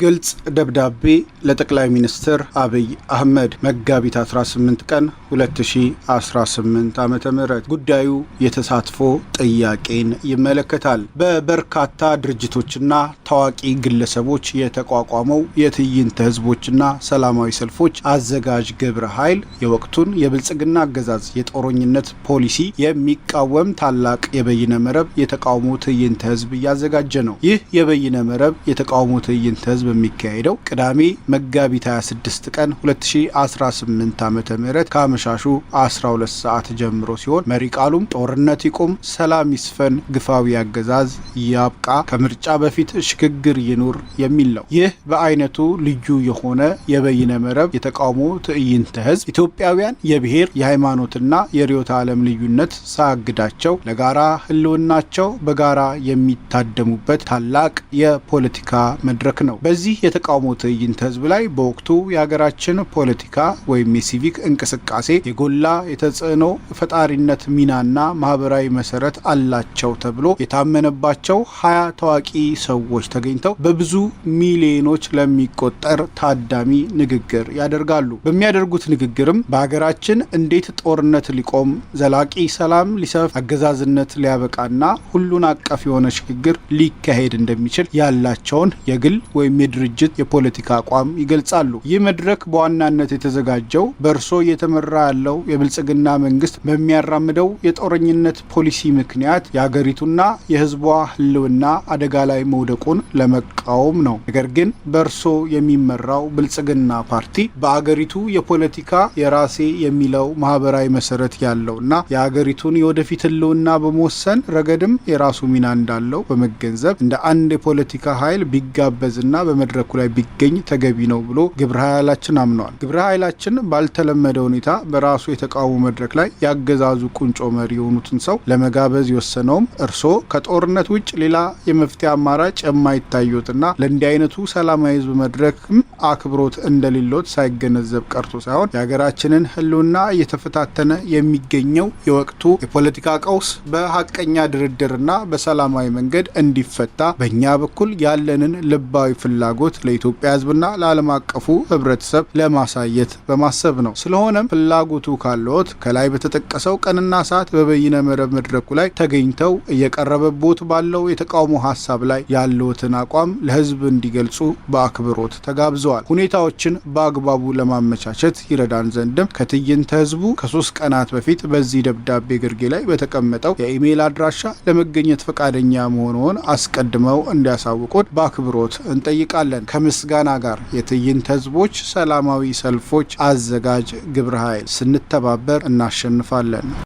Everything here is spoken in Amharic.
ግልጽ ደብዳቤ ለጠቅላይ ሚኒስትር አብይ አህመድ መጋቢት 18 ቀን 2018 ዓ.ም ጉዳዩ የተሳትፎ ጥያቄን ይመለከታል። በበርካታ ድርጅቶችና ታዋቂ ግለሰቦች የተቋቋመው የትዕይንተ ህዝቦችና ሰላማዊ ሰልፎች አዘጋጅ ግብረ ኃይል የወቅቱን የብልጽግና አገዛዝ የጦረኝነት ፖሊሲ የሚቃወም ታላቅ የበይነ መረብ የተቃውሞ ትዕይንተ ህዝብ እያዘጋጀ ነው። ይህ የበይነ መረብ የተቃውሞ ትዕይንተ ህዝብ የሚካሄደው ቅዳሜ መጋቢት 26 ቀን 2018 ዓ.ም ከአመሻሹ 12 ሰዓት ጀምሮ ሲሆን መሪ ቃሉም ጦርነት ይቁም፣ ሰላም ይስፈን፣ ግፋዊ አገዛዝ ያብቃ፣ ከምርጫ በፊት ሽግግር ይኑር የሚል ነው። ይህ በአይነቱ ልዩ የሆነ የበይነ መረብ የተቃውሞ ትዕይንተ ህዝብ ኢትዮጵያውያን የብሔር የሃይማኖትና የርዕዮተ ዓለም ልዩነት ሳያግዳቸው ለጋራ ህልውናቸው በጋራ የሚታደሙበት ታላቅ የፖለቲካ መድረክ ነው። በዚህ የተቃውሞ ትዕይንተ ህዝብ ላይ በወቅቱ የሀገራችን ፖለቲካ ወይም የሲቪክ እንቅስቃሴ የጎላ የተጽዕኖ ፈጣሪነት ሚናና ማህበራዊ መሰረት አላቸው ተብሎ የታመነባቸው 20 ታዋቂ ሰዎች ተገኝተው በብዙ ሚሊዮኖች ለሚቆጠር ታዳሚ ንግግር ያደርጋሉ። በሚያደርጉት ንግግርም በሀገራችን እንዴት ጦርነት ሊቆም፣ ዘላቂ ሰላም ሊሰፍ፣ አገዛዝነት ሊያበቃና ሁሉን አቀፍ የሆነ ሽግግር ሊካሄድ እንደሚችል ያላቸውን የግል ወይም የድርጅት የፖለቲካ አቋም ይገልጻሉ። ይህ መድረክ በዋናነት የተዘጋጀው በእርሶ እየተመራ ያለው የብልጽግና መንግስት በሚያራምደው የጦረኝነት ፖሊሲ ምክንያት የሀገሪቱና የህዝቧ ህልውና አደጋ ላይ መውደቁን ለመቃወም ነው። ነገር ግን በእርሶ የሚመራው ብልጽግና ፓርቲ በአገሪቱ የፖለቲካ የራሴ የሚለው ማህበራዊ መሰረት ያለውና የሀገሪቱን የወደፊት ህልውና በመወሰን ረገድም የራሱ ሚና እንዳለው በመገንዘብ እንደ አንድ የፖለቲካ ኃይል ቢጋበዝና በመድረኩ ላይ ቢገኝ ተገቢ ነው ብሎ ግብረ ኃይላችን አምነዋል። ግብረ ኃይላችን ባልተለመደ ሁኔታ በራሱ የተቃውሞ መድረክ ላይ ያገዛዙ ቁንጮ መሪ የሆኑትን ሰው ለመጋበዝ የወሰነውም እርሶ ከጦርነት ውጭ ሌላ የመፍትሄ አማራጭ የማይታዩትና ለእንዲህ አይነቱ ሰላማዊ ህዝብ መድረክም አክብሮት እንደሌሎት ሳይገነዘብ ቀርቶ ሳይሆን የሀገራችንን ህልውና እየተፈታተነ የሚገኘው የወቅቱ የፖለቲካ ቀውስ በሀቀኛ ድርድርና በሰላማዊ መንገድ እንዲፈታ በእኛ በኩል ያለንን ልባዊ ፍላጎት ለኢትዮጵያ ህዝብና ለዓለም አቀፉ ህብረተሰብ ለማሳየት በማሰብ ነው። ስለሆነም ፍላጎቱ ካለዎት ከላይ በተጠቀሰው ቀንና ሰዓት በበይነ መረብ መድረኩ ላይ ተገኝተው እየቀረበቦት ባለው የተቃውሞ ሀሳብ ላይ ያለዎትን አቋም ለህዝብ እንዲገልጹ በአክብሮት ተጋብዘዋል። ሁኔታዎችን በአግባቡ ለማመቻቸት ይረዳን ዘንድም ከትዕይንተ ህዝቡ ከ3 ቀናት በፊት በዚህ ደብዳቤ ግርጌ ላይ በተቀመጠው የኢሜይል አድራሻ ለመገኘት ፈቃደኛ መሆኑን አስቀድመው እንዲያሳውቁት በአክብሮት እንጠይቃለን። ከምስጋና ጋር የትዕይንተ ህዝቦች ሰላማዊ ሰልፎች አዘጋጅ ግብረ ኃይል። ስንተባበር እናሸንፋለን።